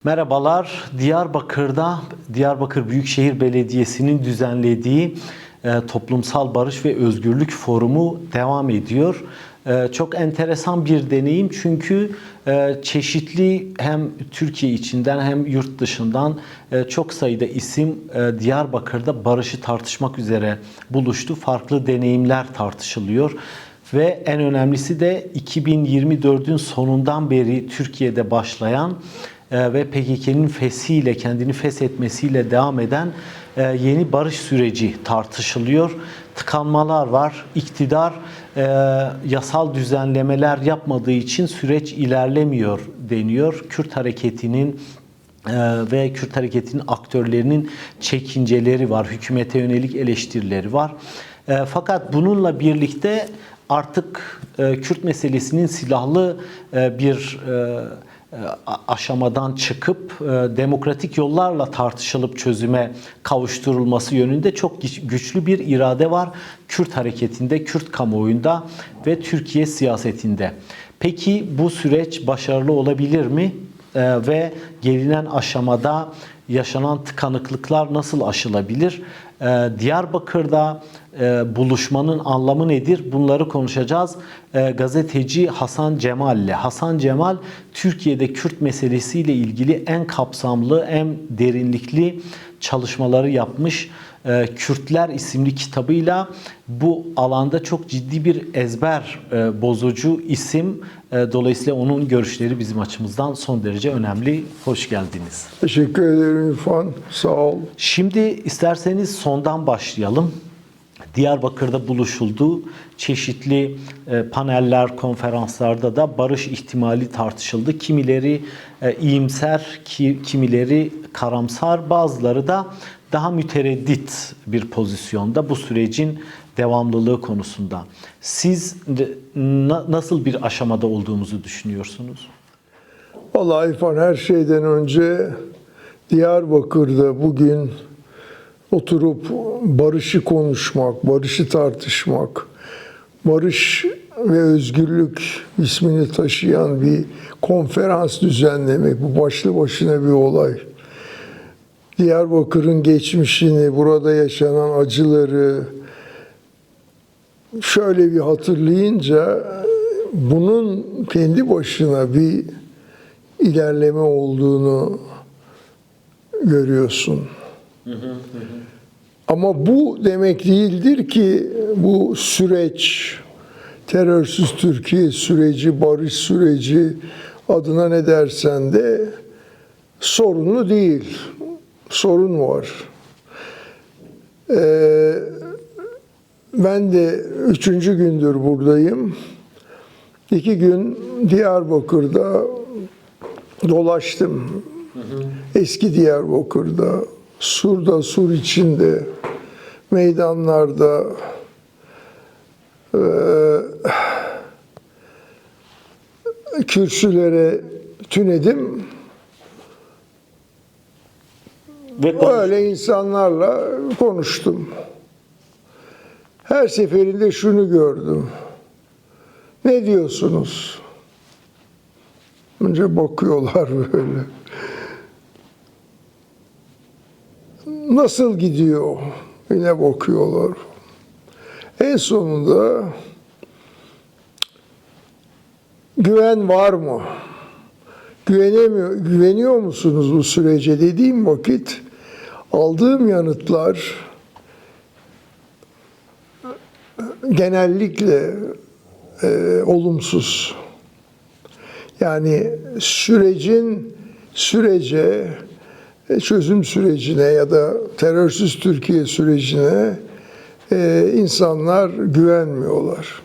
Merhabalar. Diyarbakır Büyükşehir Belediyesi'nin düzenlediği Toplumsal Barış ve Özgürlük Forumu devam ediyor. Çok enteresan bir deneyim çünkü çeşitli hem Türkiye içinden hem yurt dışından çok sayıda isim Diyarbakır'da barışı tartışmak üzere buluştu. Farklı deneyimler tartışılıyor. Ve en önemlisi de 2024'ün sonundan beri Türkiye'de başlayan ve PKK'nın feshiyle, kendini feshetmesiyle devam eden yeni barış süreci tartışılıyor. Tıkanmalar var. İktidar yasal düzenlemeler yapmadığı için süreç ilerlemiyor deniyor. Kürt hareketinin ve Kürt hareketinin aktörlerinin çekinceleri var. Hükümete yönelik eleştirileri var. Fakat bununla birlikte artık Kürt meselesinin silahlı bir aşamadan çıkıp demokratik yollarla tartışılıp çözüme kavuşturulması yönünde çok güçlü bir irade var Kürt hareketinde, Kürt kamuoyunda ve Türkiye siyasetinde. Peki bu süreç başarılı olabilir mi? Ve gelinen aşamada yaşanan tıkanıklıklar nasıl aşılabilir? Diyarbakır'da buluşmanın anlamı nedir? Bunları konuşacağız. Gazeteci Hasan Cemal ile. Hasan Cemal, Türkiye'de Kürt meselesiyle ilgili en kapsamlı, en derinlikli çalışmaları yapmış. Kürtler isimli kitabıyla bu alanda çok ciddi bir ezber bozucu isim. Dolayısıyla onun görüşleri bizim açımızdan son derece önemli. Hoş geldiniz. Teşekkür ederim İrfan. Sağ ol. Şimdi isterseniz sondan başlayalım. Diyarbakır'da buluşuldu. Çeşitli paneller, konferanslarda da barış ihtimali tartışıldı. Kimileri iyimser, kimileri karamsar, bazıları da daha mütereddit bir pozisyonda bu sürecin devamlılığı konusunda. Siz nasıl bir aşamada olduğumuzu düşünüyorsunuz? Vallahi İrfan, her şeyden önce Diyarbakır'da bugün oturup barışı konuşmak, barışı tartışmak, barış ve özgürlük ismini taşıyan bir konferans düzenlemek, bu başlı başına bir olay. Diyarbakır'ın geçmişini, burada yaşanan acıları şöyle bir hatırlayınca bunun kendi başına bir ilerleme olduğunu görüyorsun. Ama bu demek değildir ki bu süreç, terörsüz Türkiye süreci, barış süreci adına ne dersen de sorunlu değil. Sorun var. Ben de 3. gündür buradayım. 2 gün Diyarbakır'da dolaştım. Eski Diyarbakır'da, Sur'da, Sur içinde, meydanlarda, kürsülere tünedim. Öyle insanlarla konuştum. Her seferinde şunu gördüm. Ne diyorsunuz? Önce bakıyorlar böyle. Nasıl gidiyor? Yine bakıyorlar. En sonunda güven var mı? Güveniyor musunuz bu sürece dediğim vakit aldığım yanıtlar genellikle olumsuz. Yani sürece, çözüm sürecine ya da terörsüz Türkiye sürecine insanlar güvenmiyorlar.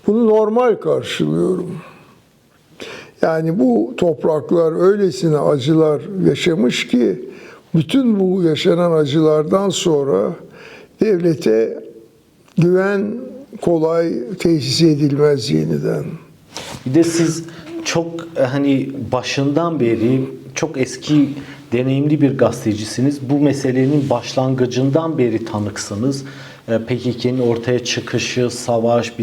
Bunu normal karşılıyorum. Yani bu topraklar öylesine acılar yaşamış ki bütün bu yaşanan acılardan sonra devlete güven kolay tesis edilmez yeniden. Bir de siz çok başından beri çok eski deneyimli bir gazetecisiniz. Bu meselenin başlangıcından beri tanıksınız. PKK'nın ortaya çıkışı, savaş,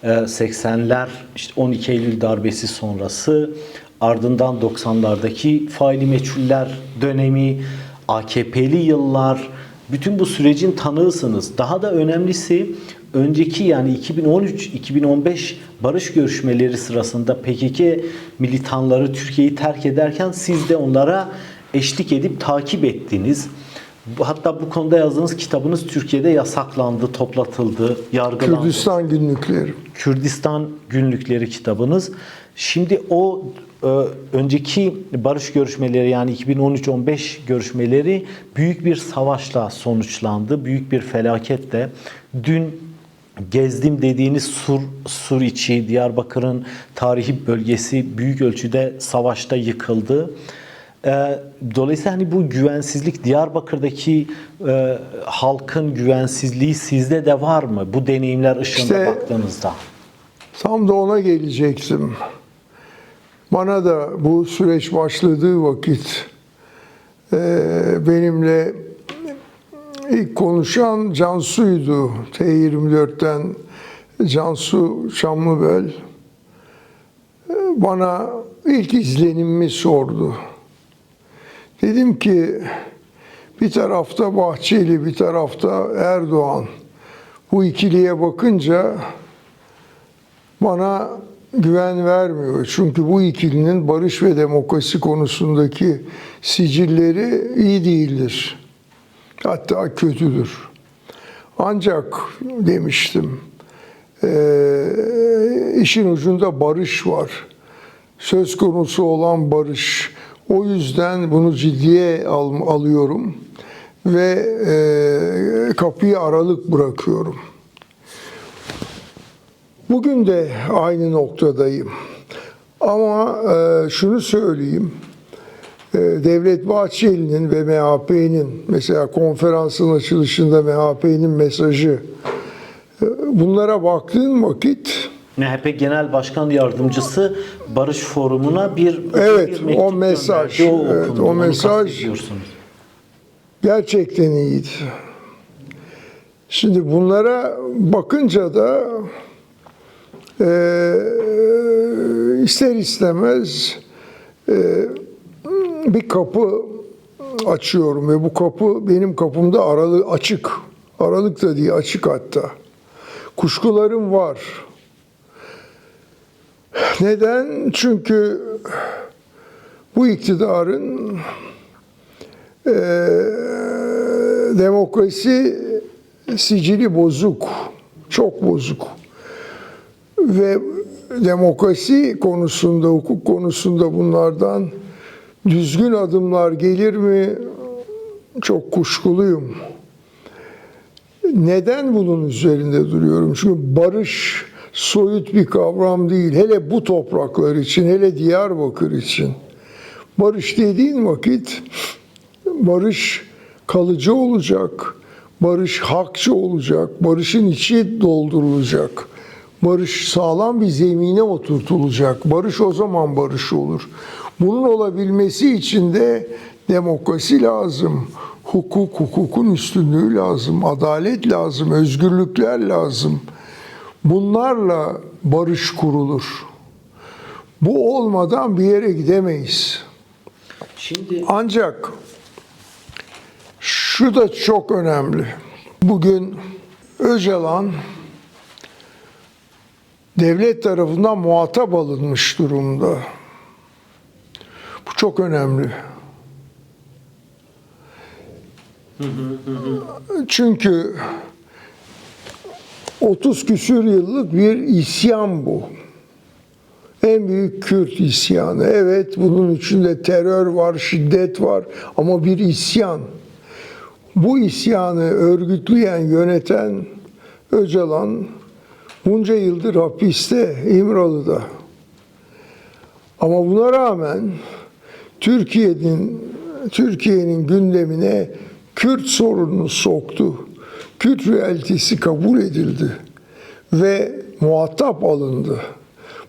1980'ler, işte 12 Eylül darbesi sonrası, ardından 90'lardaki faili meçhuller dönemi, AKP'li yıllar, bütün bu sürecin tanığısınız. Daha da önemlisi önceki yani 2013-2015 barış görüşmeleri sırasında PKK militanları Türkiye'yi terk ederken siz de onlara eşlik edip takip ettiniz. Hatta bu konuda yazdığınız kitabınız Türkiye'de yasaklandı, toplatıldı, yargılandı. Kürdistan Günlükleri. Kürdistan Günlükleri kitabınız. Şimdi o önceki barış görüşmeleri yani 2013-15 görüşmeleri büyük bir savaşla sonuçlandı. Büyük bir felaketle. Dün gezdim dediğiniz Suriçi, Diyarbakır'ın tarihi bölgesi büyük ölçüde savaşta yıkıldı. Dolayısıyla hani bu güvensizlik, Diyarbakır'daki halkın güvensizliği sizde de var mı? Bu deneyimler ışığında baktığınızda. Tam da ona gelecektim. Bana da bu süreç başladığı vakit benimle ilk konuşan Cansu'ydu. T24'ten Cansu Çamlıbel. Bana ilk izlenimimi sordu. Dedim ki bir tarafta Bahçeli, bir tarafta Erdoğan. Bu ikiliye bakınca bana güven vermiyor. Çünkü bu ikilinin barış ve demokrasi konusundaki sicilleri iyi değildir. Hatta kötüdür. Ancak demiştim, işin ucunda barış var. Söz konusu olan barış. O yüzden bunu ciddiye alıyorum ve kapıyı aralık bırakıyorum. Bugün de aynı noktadayım. Ama şunu söyleyeyim. Devlet Bahçeli'nin ve MHP'nin mesela konferansın açılışında MHP'nin mesajı bunlara baktığın vakit MHP Genel Başkan Yardımcısı Barış Forumu'na bir mektup o mesaj, gönderdi. o mesaj gerçekten iyiydi. Şimdi bunlara bakınca da ister istemez bir kapı açıyorum ve bu kapı benim kapımda açık. Aralık da değil, açık hatta. Kuşkularım var. Neden? Çünkü bu iktidarın demokrasi sicili bozuk, çok bozuk. Ve demokrasi konusunda, hukuk konusunda bunlardan düzgün adımlar gelir mi? Çok kuşkuluyum. Neden bunun üzerinde duruyorum? Çünkü barış soyut bir kavram değil. Hele bu topraklar için, hele Diyarbakır için. Barış dediğin vakit barış kalıcı olacak, barış hakçı olacak, barışın içi doldurulacak. Barış sağlam bir zemine oturtulacak. Barış o zaman barış olur. Bunun olabilmesi için de demokrasi lazım. Hukukun üstünlüğü lazım. Adalet lazım. Özgürlükler lazım. Bunlarla barış kurulur. Bu olmadan bir yere gidemeyiz. Ancak şu da çok önemli. Bugün Öcalan devlet tarafından muhatap alınmış durumda. Bu çok önemli. Çünkü 30 küsür yıllık bir isyan bu. En büyük Kürt isyanı. Evet, bunun içinde terör var, şiddet var ama bir isyan. Bu isyanı örgütleyen, yöneten Öcalan bunca yıldır hapiste, İmralı'da. Ama buna rağmen Türkiye'nin gündemine Kürt sorununu soktu. Kürt realitesi kabul edildi ve muhatap alındı.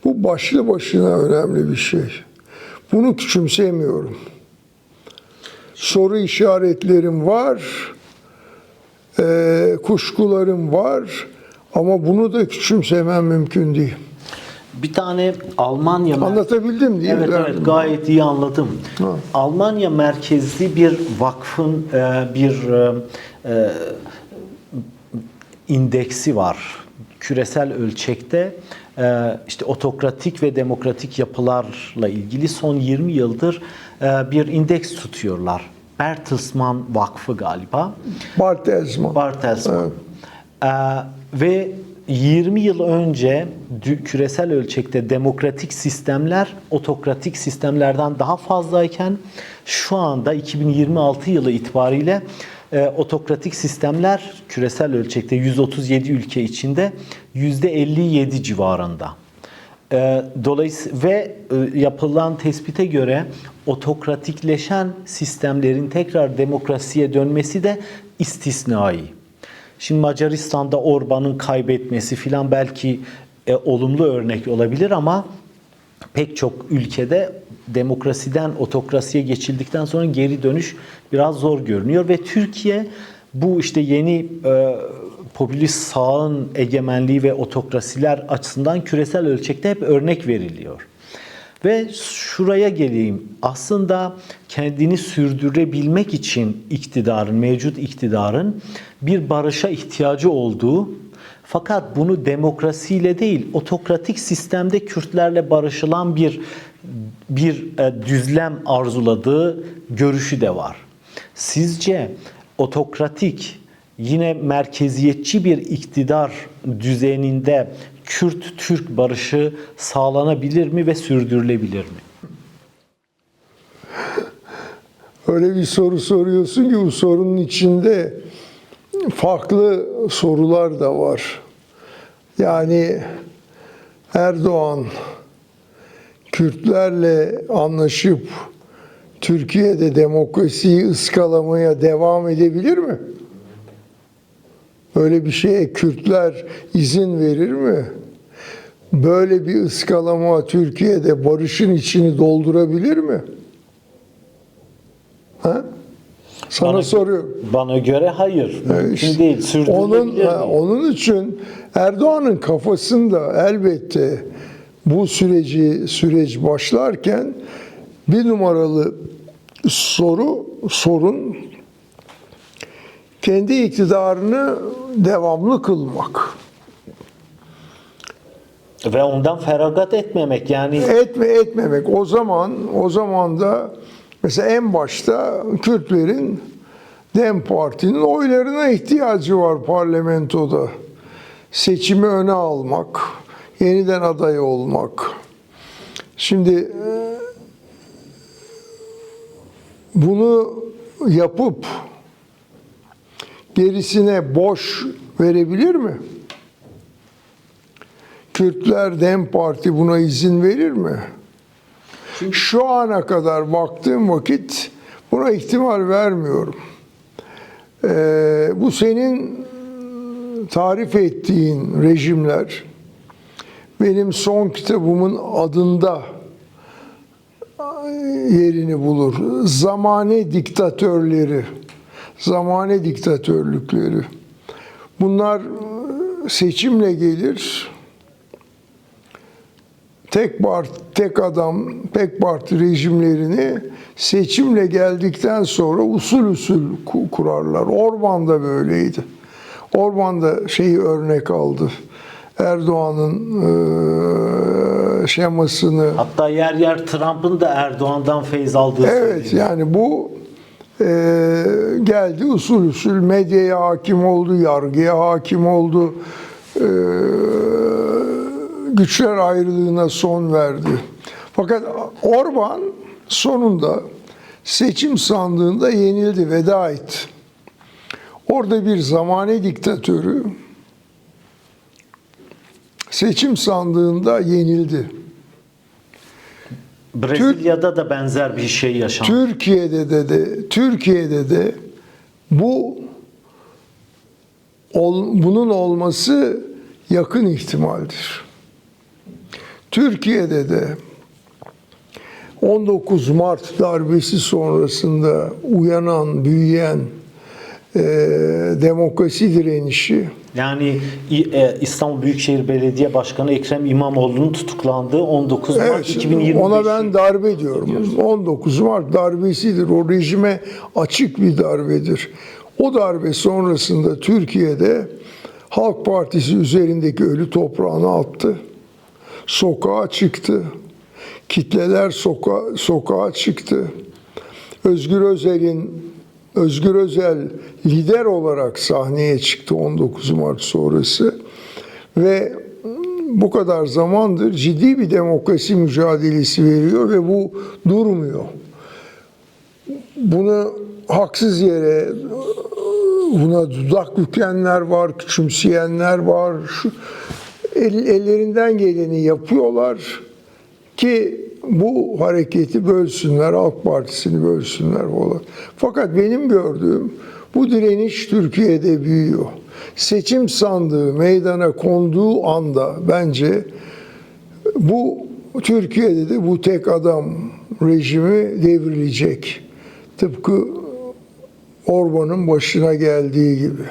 Bu başlı başına önemli bir şey. Bunu küçümsemiyorum. Soru işaretlerim var, kuşkularım var ama bunu da küçümsemem mümkün değil. Bir tane Almanya Anlatabildim değil mi? Evet, evet, gayet iyi anladım. Ha. Almanya merkezli bir vakfın indeksi var. Küresel ölçekte işte otokratik ve demokratik yapılarla ilgili son 20 yıldır bir indeks tutuyorlar. Bertelsmann Vakfı galiba. Bertelsmann. Bertelsmann. Ve 20 yıl önce küresel ölçekte demokratik sistemler otokratik sistemlerden daha fazlayken şu anda 2026 yılı itibariyle otokratik sistemler küresel ölçekte 137 ülke içinde %57 civarında. Dolayısıyla ve yapılan tespite göre otokratikleşen sistemlerin tekrar demokrasiye dönmesi de istisnai. Şimdi Macaristan'da Orban'ın kaybetmesi filan belki olumlu örnek olabilir ama pek çok ülkede demokrasiden otokrasiye geçildikten sonra geri dönüş biraz zor görünüyor ve Türkiye bu işte yeni popülist sağın egemenliği ve otokrasiler açısından küresel ölçekte hep örnek veriliyor. Ve şuraya geleyim. Aslında kendini sürdürebilmek için iktidarın, mevcut iktidarın bir barışa ihtiyacı olduğu, fakat bunu demokrasiyle değil, otokratik sistemde Kürtlerle barışılan bir düzlem arzuladığı görüşü de var. Sizce otokratik, yine merkeziyetçi bir iktidar düzeninde Kürt-Türk barışı sağlanabilir mi ve sürdürülebilir mi? Öyle bir soru soruyorsun ki bu sorunun içinde farklı sorular da var. Yani Erdoğan Kürtlerle anlaşıp Türkiye'de demokrasiyi ıskalamaya devam edebilir mi? Böyle bir şeye Kürtler izin verir mi? Böyle bir ıskalama Türkiye'de barışın içini doldurabilir mi? Ha? Sana soruyorum. Bana göre hayır. Mümkün İşte değil. Sürdürülebilir mi? onun için Erdoğan'ın kafasında elbette bu süreç başlarken bir numaralı sorun kendi iktidarını devamlı kılmak. Ve ondan feragat etmemek yani. Etmemek. O zaman da mesela en başta Kürtlerin DEM Parti'nin oylarına ihtiyacı var parlamentoda. Seçimi öne almak, yeniden aday olmak. Şimdi bunu yapıp gerisine boş verebilir mi? Kürtler, DEM Parti buna izin verir mi? Şu ana kadar baktığım vakit buna ihtimal vermiyorum. Bu senin tarif ettiğin rejimler benim son kitabımın adında yerini bulur. Zamane diktatörleri, zamane diktatörlükleri. Bunlar seçimle gelir. Tek adam, tek parti rejimlerini seçimle geldikten sonra usul kurarlar. Orban da böyleydi. Orban da şeyi örnek aldı. Erdoğan'ın şemasını. Hatta yer yer Trump'ın da Erdoğan'dan feyz aldığı Evet, söyleniyor. yani bu geldi usul medyaya hakim oldu, yargıya hakim oldu. Güçler ayrılığına son verdi. Fakat Orban sonunda seçim sandığında yenildi, veda etti. Orada bir zamane diktatörü seçim sandığında yenildi. Brezilya'da da benzer bir şey yaşandı. Türkiye'de de bunun olması yakın ihtimaldir. Türkiye'de de 19 Mart darbesi sonrasında uyanan, büyüyen demokrasi direnişi. Yani İstanbul Büyükşehir Belediye Başkanı Ekrem İmamoğlu'nun tutuklandığı 19 Mart Evet, 2025. ona ben darbe diyorum. 19 Mart darbesidir. O rejime açık bir darbedir. O darbe sonrasında Türkiye'de Halk Partisi üzerindeki ölü toprağını attı. Sokağa çıktı. Kitleler sokağa çıktı. Özgür Özel lider olarak sahneye çıktı 19 Mart sonrası ve bu kadar zamandır ciddi bir demokrasi mücadelesi veriyor ve bu durmuyor. Bunu haksız yere buna dudak bükenler var, küçümseyenler var. Ellerinden geleni yapıyorlar ki bu hareketi bölsünler, Halk Partisi'ni bölsünler falan. Fakat benim gördüğüm bu direniş Türkiye'de büyüyor. Seçim sandığı meydana konduğu anda bence bu Türkiye'de de bu tek adam rejimi devrilecek. Tıpkı Orban'ın başına geldiği gibi.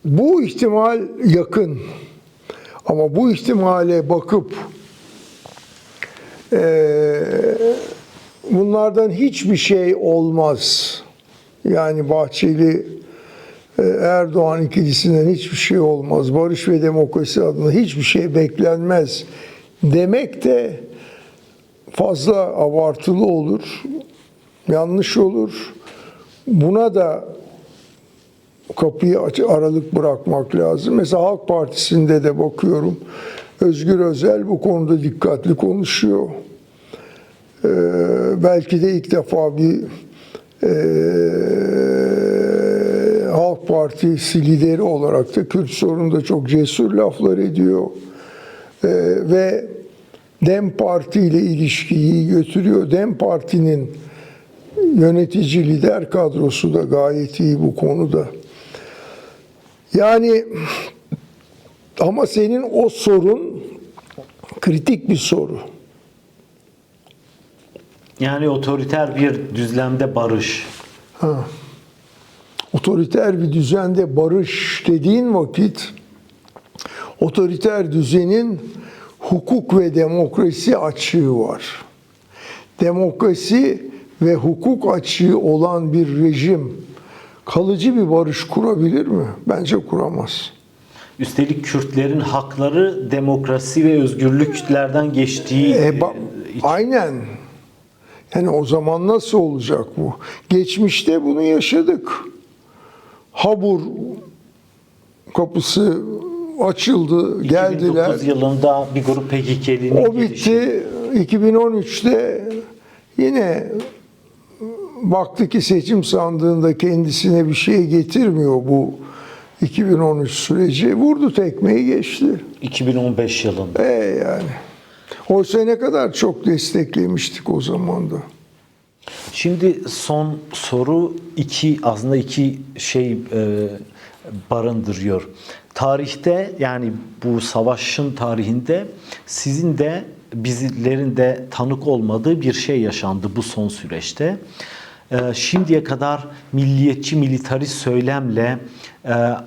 Bu ihtimal yakın. Ama bu ihtimale bakıp bunlardan hiçbir şey olmaz. Yani Bahçeli Erdoğan ikilisinden hiçbir şey olmaz. Barış ve demokrasi adına hiçbir şey beklenmez demek de fazla abartılı olur. Yanlış olur. Buna da kapıyı aralık bırakmak lazım. Mesela Halk Partisi'nde de bakıyorum. Özgür Özel bu konuda dikkatli konuşuyor. Belki de ilk defa bir Halk Partisi lideri olarak da Kürt sorununda çok cesur laflar ediyor. Ve DEM Parti ile ilişkiyi götürüyor. DEM Parti'nin yönetici lider kadrosu da gayet iyi bu konuda. Yani ama senin o sorun kritik bir soru. Yani otoriter bir düzlemde barış. Otoriter bir düzende barış dediğin vakit otoriter düzenin hukuk ve demokrasi açığı var. Demokrasi ve hukuk açığı olan bir rejim kalıcı bir barış kurabilir mi? Bence kuramaz. Üstelik Kürtlerin hakları demokrasi ve özgürlüklerden geçtiği Aynen. Yani o zaman nasıl olacak bu? Geçmişte bunu yaşadık. Habur kapısı açıldı, geldiler. 2009 yılında bir grup PKK'linin O bitti. 2013'te yine baktı ki seçim sandığında kendisine bir şey getirmiyor bu 2013 süreci. Vurdu tekmeyi geçti. 2015 yılında. Yani. Oysa ne kadar çok desteklemiştik o zaman da. Şimdi son soru aslında iki şey barındırıyor. Tarihte, yani bu savaşın tarihinde sizin de bizlerin de tanık olmadığı bir şey yaşandı bu son süreçte. Şimdiye kadar milliyetçi, militarist söylemle,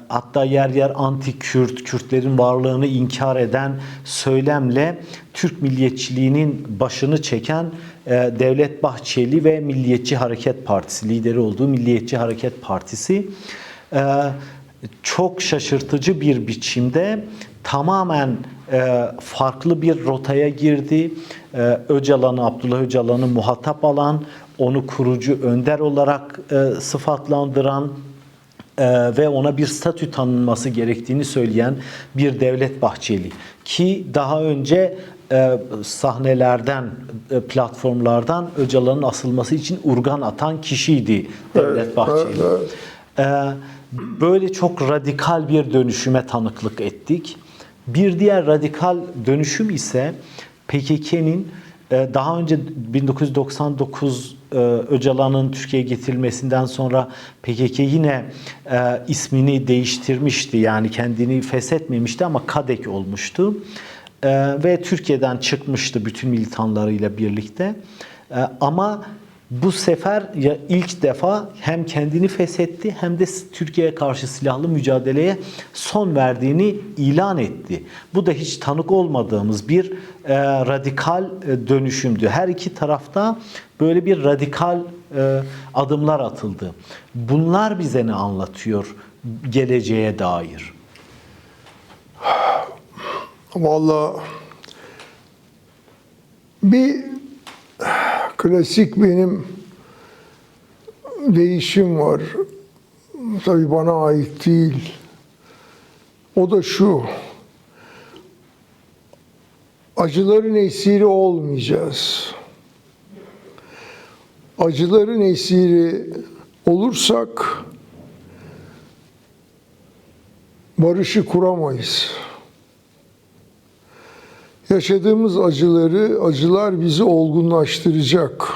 hatta yer yer anti-Kürt, Kürtlerin varlığını inkar eden söylemle Türk milliyetçiliğinin başını çeken Devlet Bahçeli ve Milliyetçi Hareket Partisi, lideri olduğu Milliyetçi Hareket Partisi çok şaşırtıcı bir biçimde tamamen farklı bir rotaya girdi. Abdullah Öcalan'ı muhatap alan, onu kurucu önder olarak sıfatlandıran ve ona bir statü tanınması gerektiğini söyleyen bir Devlet Bahçeli. Ki daha önce sahnelerden, platformlardan Öcalan'ın asılması için urgan atan kişiydi Devlet Bahçeli. Böyle çok radikal bir dönüşüme tanıklık ettik. Bir diğer radikal dönüşüm ise PKK'nin daha önce 1999 Öcalan'ın Türkiye'ye getirilmesinden sonra PKK yine ismini değiştirmişti. Yani kendini feshetmemişti ama KADEK olmuştu. Ve Türkiye'den çıkmıştı bütün militanlarıyla birlikte. Ama bu sefer ya ilk defa hem kendini feshetti hem de Türkiye'ye karşı silahlı mücadeleye son verdiğini ilan etti. Bu da hiç tanık olmadığımız bir radikal dönüşümdü. Her iki tarafta böyle bir radikal adımlar atıldı. Bunlar bize ne anlatıyor geleceğe dair? Vallahi bir klasik benim değişim var. Tabii bana ait değil. O da şu: acıların esiri olmayacağız. Acıların esiri olursak barışı kuramayız. Yaşadığımız acılar bizi olgunlaştıracak.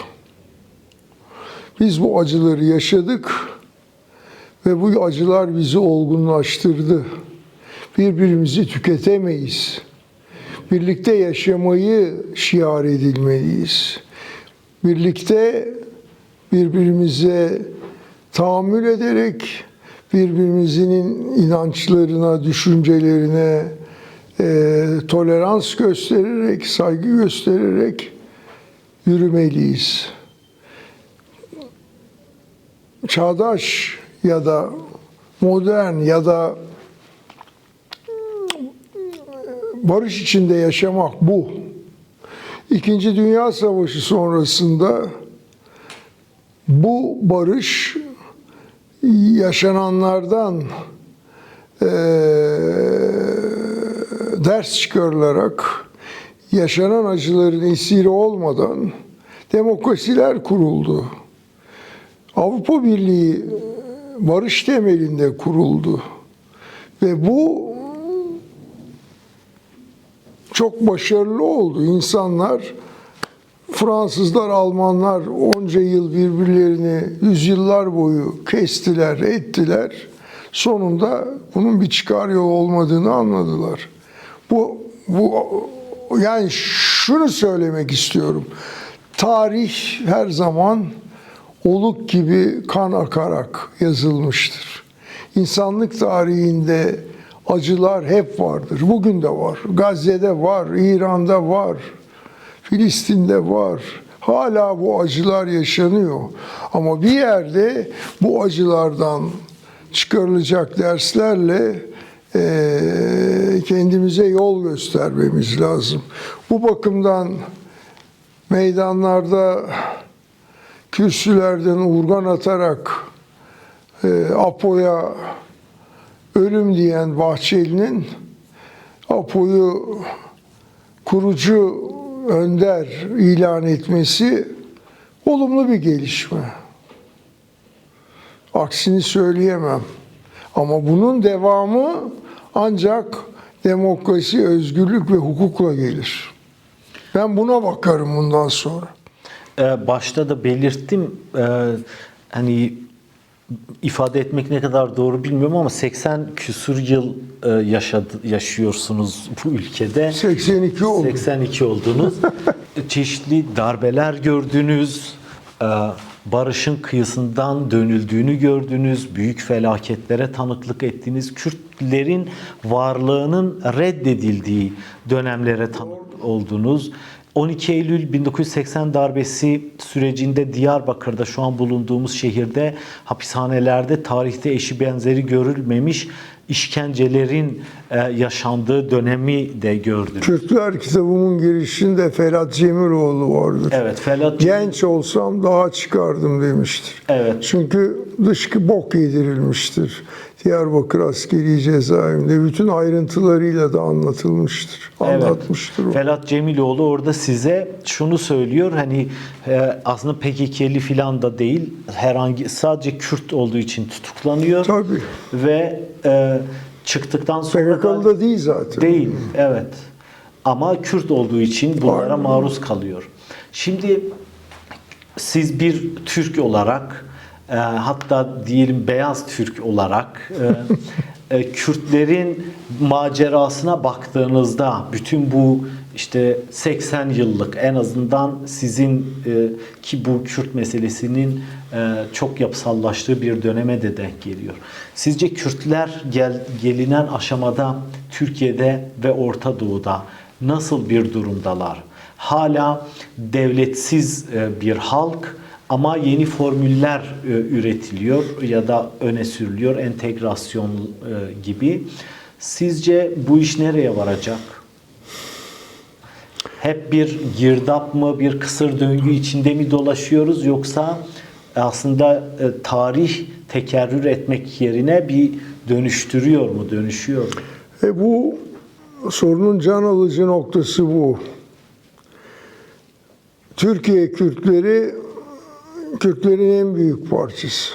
Biz bu acıları yaşadık ve bu acılar bizi olgunlaştırdı. Birbirimizi tüketemeyiz. Birlikte yaşamayı şiar edilmeliyiz. Birlikte birbirimize tahammül ederek, birbirimizin inançlarına, düşüncelerine tolerans göstererek, saygı göstererek yürümeliyiz. Çağdaş ya da modern ya da barış içinde yaşamak bu. İkinci Dünya Savaşı sonrasında bu barış yaşananlardan ders çıkarılarak, yaşanan acıların esiri olmadan demokrasiler kuruldu. Avrupa Birliği barış temelinde kuruldu. Ve bu çok başarılı oldu. İnsanlar, Fransızlar, Almanlar onca yıl birbirlerini yüzyıllar boyu kestiler, ettiler. Sonunda bunun bir çıkar yolu olmadığını anladılar. Bu yani şunu söylemek istiyorum. Tarih her zaman oluk gibi kan akarak yazılmıştır. İnsanlık tarihinde acılar hep vardır. Bugün de var. Gazze'de var, İran'da var, Filistin'de var. Hala bu acılar yaşanıyor. Ama bir yerde bu acılardan çıkarılacak derslerle kendimize yol göstermemiz lazım. Bu bakımdan meydanlarda kürsülerden urgan atarak APO'ya ölüm diyen Bahçeli'nin APO'yu kurucu önder ilan etmesi olumlu bir gelişme. Aksini söyleyemem. Ama bunun devamı ancak demokrasi, özgürlük ve hukukla gelir. Ben buna bakarım bundan sonra. Başta da belirttim, hani ifade etmek ne kadar doğru bilmiyorum ama 80 küsur yıl yaşıyorsunuz bu ülkede. 82 oldu. 82 oldunuz. Çeşitli darbeler gördünüz. Barışın kıyısından dönüldüğünü gördünüz. Büyük felaketlere tanıklık ettiniz. Kürtlerin varlığının reddedildiği dönemlere tanık oldunuz. 12 Eylül 1980 darbesi sürecinde Diyarbakır'da, şu an bulunduğumuz şehirde, hapishanelerde tarihte eşi benzeri görülmemiş işkencelerin yaşandığı dönemi de gördünüz. Kürtler kitabımın girişinde Ferhat Cemiloğlu vardır. Evet, Ferhat Genç olsam daha çıkardım demiştir. Evet. Çünkü dışkı bok yedirilmiştir. Diyarbakır Askeri Cezaevinde bütün ayrıntılarıyla da anlatılmıştır. Anlatmıştır o. Ferhat Cemiloğlu orada size şunu söylüyor, hani aslında PKK'li falan da değil, sadece Kürt olduğu için tutuklanıyor. Tabii. Ve çıktıktan sonra PKK'lı da değil zaten. Değil, evet. Ama Kürt olduğu için bunlara maruz kalıyor. Şimdi siz bir Türk olarak, hatta diyelim beyaz Türk olarak Kürtlerin macerasına baktığınızda, bütün bu işte 80 yıllık en azından sizin ki bu Kürt meselesinin çok yapısallaştığı bir döneme de denk geliyor. Sizce Kürtler gelinen aşamada Türkiye'de ve Orta Doğu'da nasıl bir durumdalar? Hala devletsiz bir halk ama yeni formüller üretiliyor ya da öne sürülüyor, entegrasyon gibi. Sizce bu iş nereye varacak? Hep bir girdap mı, bir kısır döngü içinde mi dolaşıyoruz, yoksa aslında tarih tekerrür etmek yerine bir dönüştürüyor mu, dönüşüyor mu? Bu sorunun can alıcı noktası bu. Türkiye Kürtlerin en büyük parçası.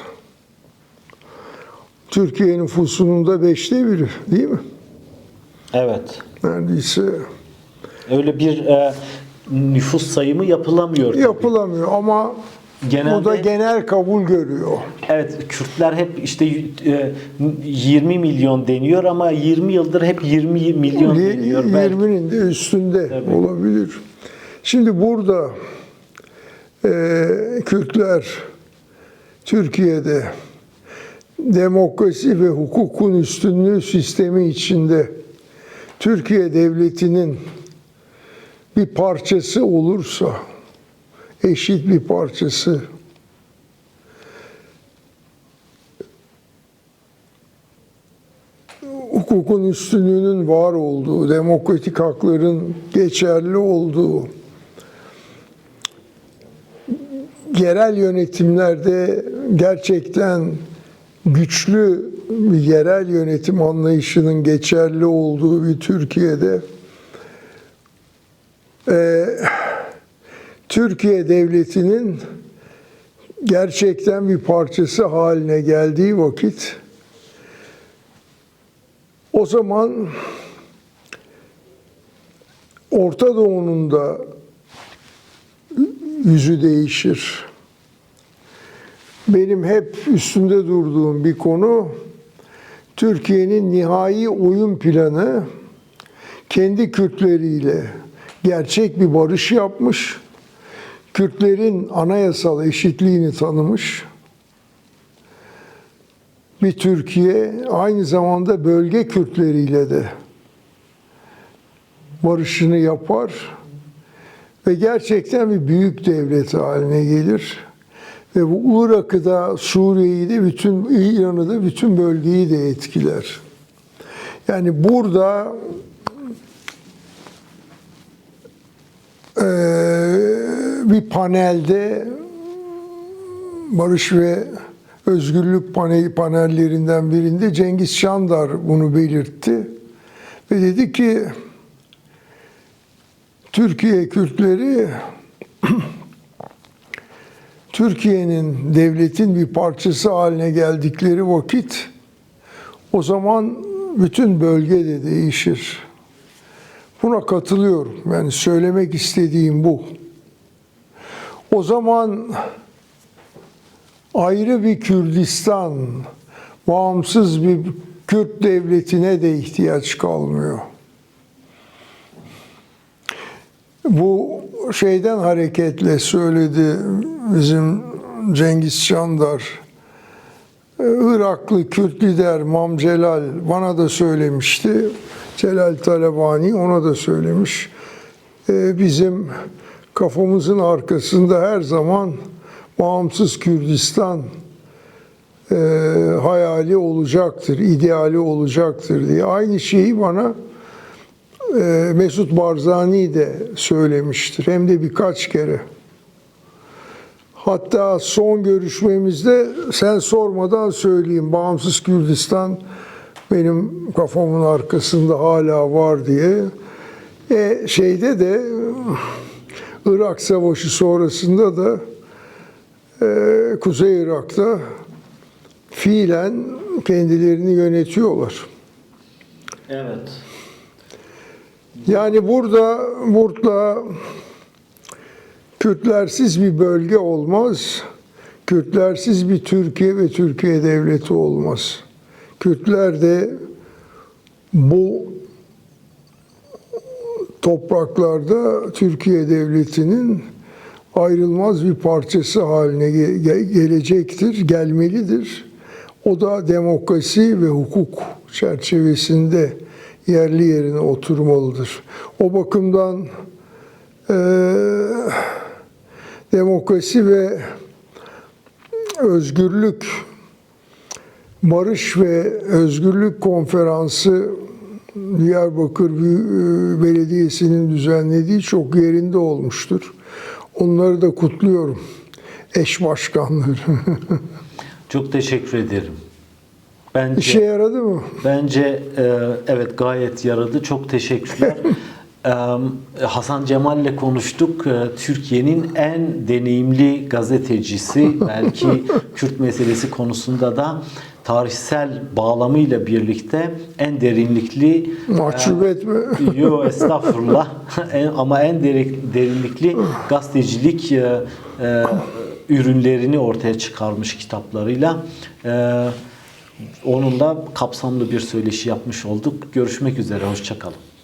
Türkiye nüfusunun da 1/5, değil mi? Evet. Neredeyse. Öyle bir nüfus sayımı yapılamıyor. Yapılamıyor ama bu da genel kabul görüyor. Evet, Kürtler hep işte 20 milyon deniyor ama 20 yıldır hep 20 milyon deniyor. 20'nin de üstünde Tabii. olabilir. Şimdi burada Kürtler Türkiye'de demokrasi ve hukukun üstünlüğü sistemi içinde Türkiye devletinin bir parçası olursa, eşit bir parçası, hukukun üstünlüğünün var olduğu, demokratik hakların geçerli olduğu, yerel yönetimlerde gerçekten güçlü bir yerel yönetim anlayışının geçerli olduğu bir Türkiye'de Türkiye devletinin gerçekten bir parçası haline geldiği vakit o zaman Orta Doğu'nun da yüzü değişir. Benim hep üstünde durduğum bir konu, Türkiye'nin nihai oyun planı kendi Kürtleriyle gerçek bir barış yapmış, Kürtlerin anayasal eşitliğini tanımış bir Türkiye, aynı zamanda bölge Kürtleriyle de barışını yapar ve gerçekten bir büyük devlet haline gelir. Ve bu Irak'ı da, Suriye'yi de, bütün İran'ı da, bütün bölgeyi de etkiler. Yani burada bir panelde, Barış ve Özgürlük panellerinden birinde Cengiz Çandar bunu belirtti. Ve dedi ki, Türkiye Kürtleri Türkiye'nin, devletin bir parçası haline geldikleri vakit o zaman bütün bölge de değişir. Buna katılıyorum. Yani söylemek istediğim bu. O zaman ayrı bir Kürdistan, bağımsız bir Kürt devletine de ihtiyaç kalmıyor. Bu şeyden hareketle söyledi bizim Cengiz Çandar. Iraklı Kürt lider Mam Celal bana da söylemişti. Celal Talabani ona da söylemiş. Bizim kafamızın arkasında her zaman bağımsız Kürdistan hayali olacaktır, ideali olacaktır diye. Aynı şeyi bana Mesut Barzani de söylemiştir. Hem de birkaç kere. Hatta son görüşmemizde sen sormadan söyleyeyim, bağımsız Kürdistan benim kafamın arkasında hala var diye. Şeyde de Irak Savaşı sonrasında da Kuzey Irak'ta fiilen kendilerini yönetiyorlar. Evet. Yani burada Kürtlersiz bir bölge olmaz. Kürtlersiz bir Türkiye ve Türkiye devleti olmaz. Kürtler de bu topraklarda Türkiye Devleti'nin ayrılmaz bir parçası haline gelecektir, gelmelidir. O da demokrasi ve hukuk çerçevesinde yerli yerine oturmalıdır. O bakımdan demokrasi ve özgürlük, Barış ve Özgürlük Konferansı Diyarbakır Belediyesi'nin düzenlediği çok yerinde olmuştur. Onları da kutluyorum. Eş başkanları. Çok teşekkür ederim. Bence, İşe yaradı mı? bence evet gayet yaradı. Çok teşekkürler. Hasan Cemal'le konuştuk. Türkiye'nin en deneyimli gazetecisi, belki Kürt meselesi konusunda da tarihsel bağlamıyla birlikte en derinlikli Mahcup etme. Yo estağfurullah. Ama en derinlikli gazetecilik ürünlerini ortaya çıkarmış kitaplarıyla. Onunla kapsamlı bir söyleşi yapmış olduk. Görüşmek üzere, hoşça kalın.